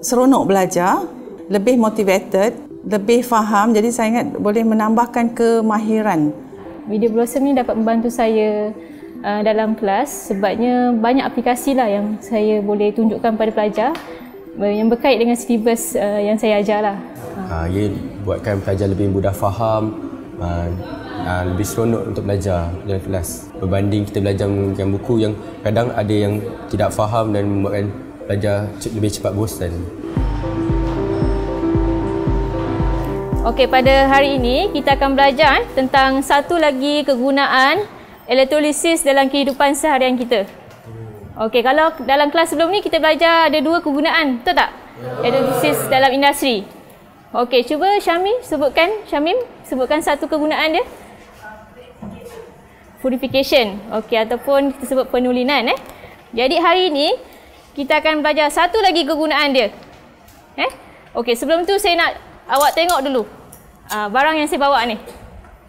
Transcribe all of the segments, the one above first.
seronok belajar, lebih motivated, lebih faham. Jadi saya ingat boleh menambahkan kemahiran. Video Blossom ni dapat membantu saya dalam kelas sebabnya banyak aplikasi lah yang saya boleh tunjukkan pada pelajar yang berkait dengan silibus yang saya ajar lah. Ia buatkan pelajar lebih mudah faham, lebih seronok untuk belajar dalam kelas berbanding kita belajar menggunakan buku yang kadang ada yang tidak faham dan membuatkan pelajar lebih cepat bosan. Okey, pada hari ini kita akan belajar tentang satu lagi kegunaan elektrolisis dalam kehidupan seharian kita. Okey, kalau dalam kelas sebelum ni kita belajar ada dua kegunaan, betul tak? Elektrolisis dalam industri. Okey, cuba Syamim sebutkan satu kegunaan dia. Purification. Okey, ataupun kita sebut penulinan. Jadi hari ini kita akan belajar satu lagi kegunaan dia. Okey, sebelum tu saya nak awak tengok dulu barang yang saya bawa ni.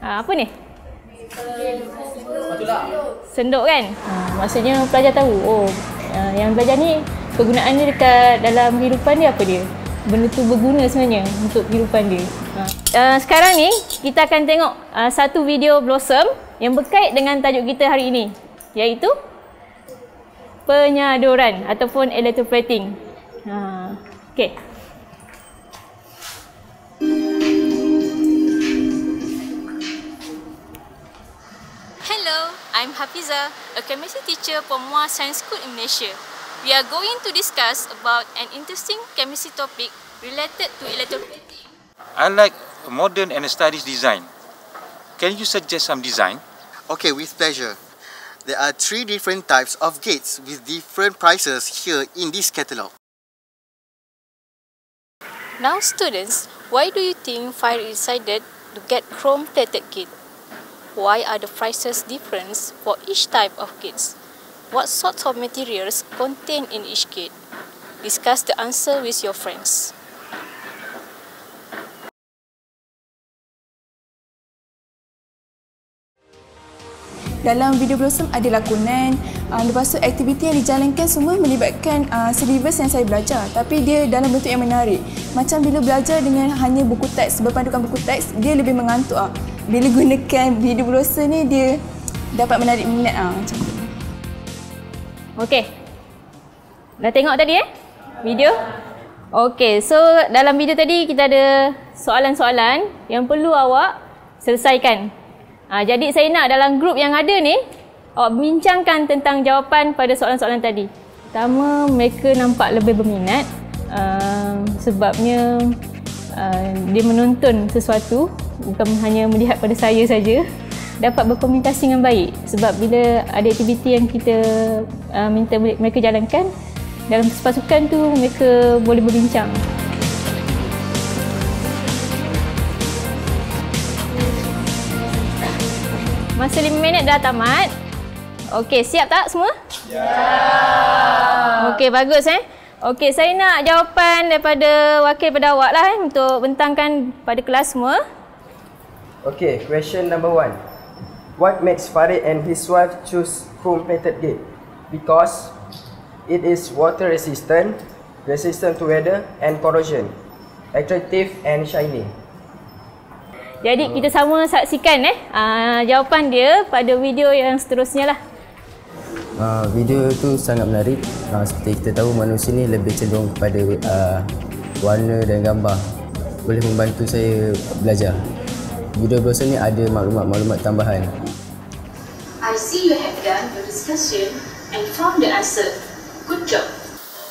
Apa ni? Sendok kan? Maksudnya pelajar tahu, yang belajar ni kegunaan dia dekat dalam kehidupan dia apa dia? Benda tu berguna sebenarnya untuk kehidupan dia. Sekarang ni kita akan tengok satu video Blossom yang berkait dengan tajuk kita hari ini, iaitu penyaduran ataupun electroplating. Okey. Hello, I'm Hafiza, a chemistry teacher from Muar Science School in Malaysia. We are going to discuss about an interesting chemistry topic related to electroplating. I like modern and studies design. Can you suggest some design? Okay, with pleasure. There are 3 different types of gates with different prices here in this catalogue. Now students, why do you think Fire decided to get chrome-plated gate? Why are the prices different for each type of gates? What sorts of materials contained in each gate? Discuss the answer with your friends. Dalam video Blossom ada lakonan, lepas tu aktiviti yang dijalankan semua melibatkan silibus yang saya belajar, tapi dia dalam bentuk yang menarik. Macam bila belajar dengan hanya buku teks, berpandukan buku teks, dia lebih mengantuk. Bila gunakan video Blossom ni, dia dapat menarik minat macam tu. Okey. Dah tengok tadi video? Okey, so dalam video tadi kita ada soalan-soalan yang perlu awak selesaikan. Jadi saya nak dalam grup yang ada ni, awak bincangkan tentang jawapan pada soalan-soalan tadi. Pertama, mereka nampak lebih berminat sebabnya dia menonton sesuatu, bukan hanya melihat pada saya saja. Dapat berkomunikasi dengan baik sebab bila ada aktiviti yang kita minta mereka jalankan dalam pasukan tu, mereka boleh berbincang. Masa 5 minit dah tamat. Okey, siap tak semua? Ya. Okey, bagus Okey, saya nak jawapan daripada wakil pada awak lah untuk bentangkan pada kelas semua. Okay, question number 1. What makes Farid and his wife choose chrome-plated gate? Because it is water resistant, resistant to weather and corrosion, attractive and shiny. Jadi kita sama saksikan jawapan dia pada video yang seterusnya lah. Video tu sangat menarik. Seperti kita tahu, manusia ni lebih cenderung kepada warna dan gambar. Boleh membantu saya belajar. Video Blossom ni ada maklumat-maklumat tambahan. I see you have done your discussion and found the answer. Good job.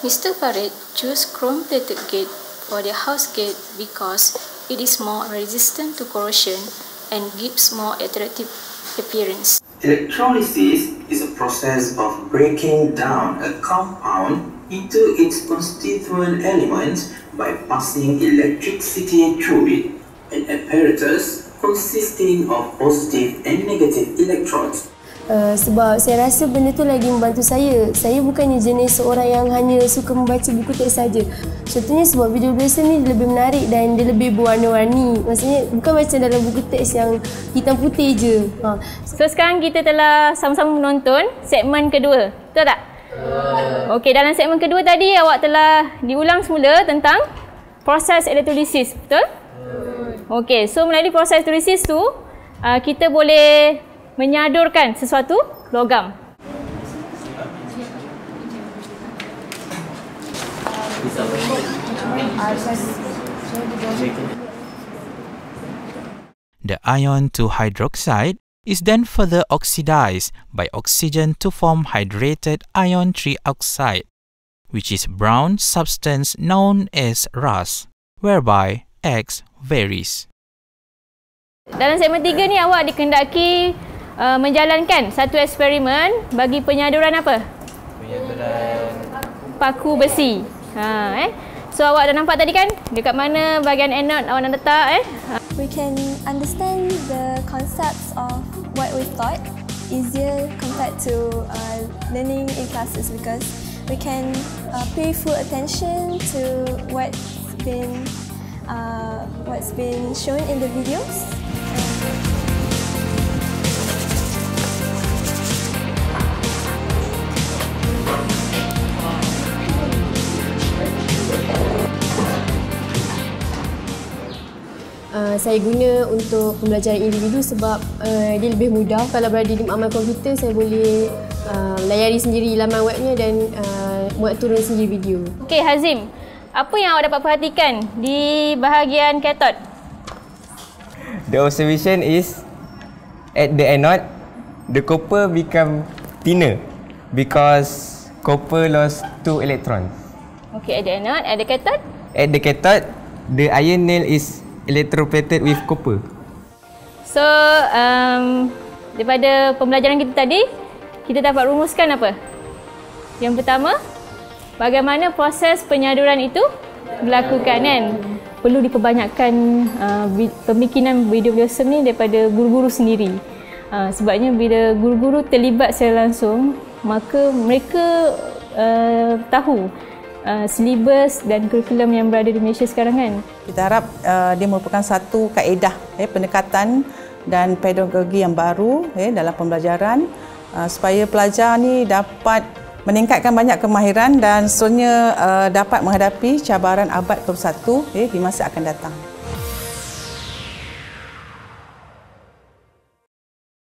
Mr. Farid chose chrome-plated gate for the house gate because it is more resistant to corrosion and gives more attractive appearance. Electrolysis is a process of breaking down a compound into its constituent elements by passing electricity through it. An apparatus consisting of positive and negative electrodes. Sebab saya rasa benda tu lagi membantu saya. Saya bukannya jenis seorang yang hanya suka membaca buku teks saja. Contohnya sebab video Blossom ni lebih menarik dan dia lebih berwarna-warni. Maksudnya bukan macam dalam buku teks yang hitam putih je. So sekarang kita telah sama-sama menonton segmen kedua. Betul tak? Okey, dalam segmen kedua tadi awak telah diulang semula tentang proses elektrolisis, betul? Okey, so melalui proses elektrolisis tu kita boleh menyadurkan sesuatu logam. The ion 2 hydroxide is then further oxidized by oxygen to form hydrated ion 3 oxide, which is brown substance known as rust, whereby X varies. Dalam segmen 3 ni awak dikehendaki menjalankan satu eksperimen bagi penyaduran apa? Penyaduran paku besi. So awak dah nampak tadi kan dekat mana bahagian anode awak nak letak We can understand the concepts of what we thought easier compared to learning in classes because we can pay full attention to what's been shown in the videos. Saya guna untuk pembelajaran individu sebab dia lebih mudah. Kalau berada di amal komputer, saya boleh layari sendiri laman webnya dan buat turun sendiri video. Okey Hazim, apa yang awak dapat perhatikan di bahagian kathod? The observation is at the anode, the copper become thinner because copper lost 2 electrons. Okey, at the anode, at the cathode? At the cathode, the iron nail is electroplated with copper. So, daripada pembelajaran kita tadi, kita dapat rumuskan apa? Yang pertama, bagaimana proses penyaduran itu dilakukan kan? Perlu diperbanyakkan pembikinan video blossom ni daripada guru-guru sendiri. Sebabnya bila guru-guru terlibat secara langsung, maka mereka tahu silibus dan kurikulum yang berada di Malaysia sekarang kan. Kita harap dia merupakan satu kaedah pendekatan dan pedagogi yang baru dalam pembelajaran supaya pelajar ni dapat meningkatkan banyak kemahiran dan seterusnya dapat menghadapi cabaran abad ke-21 di masa akan datang.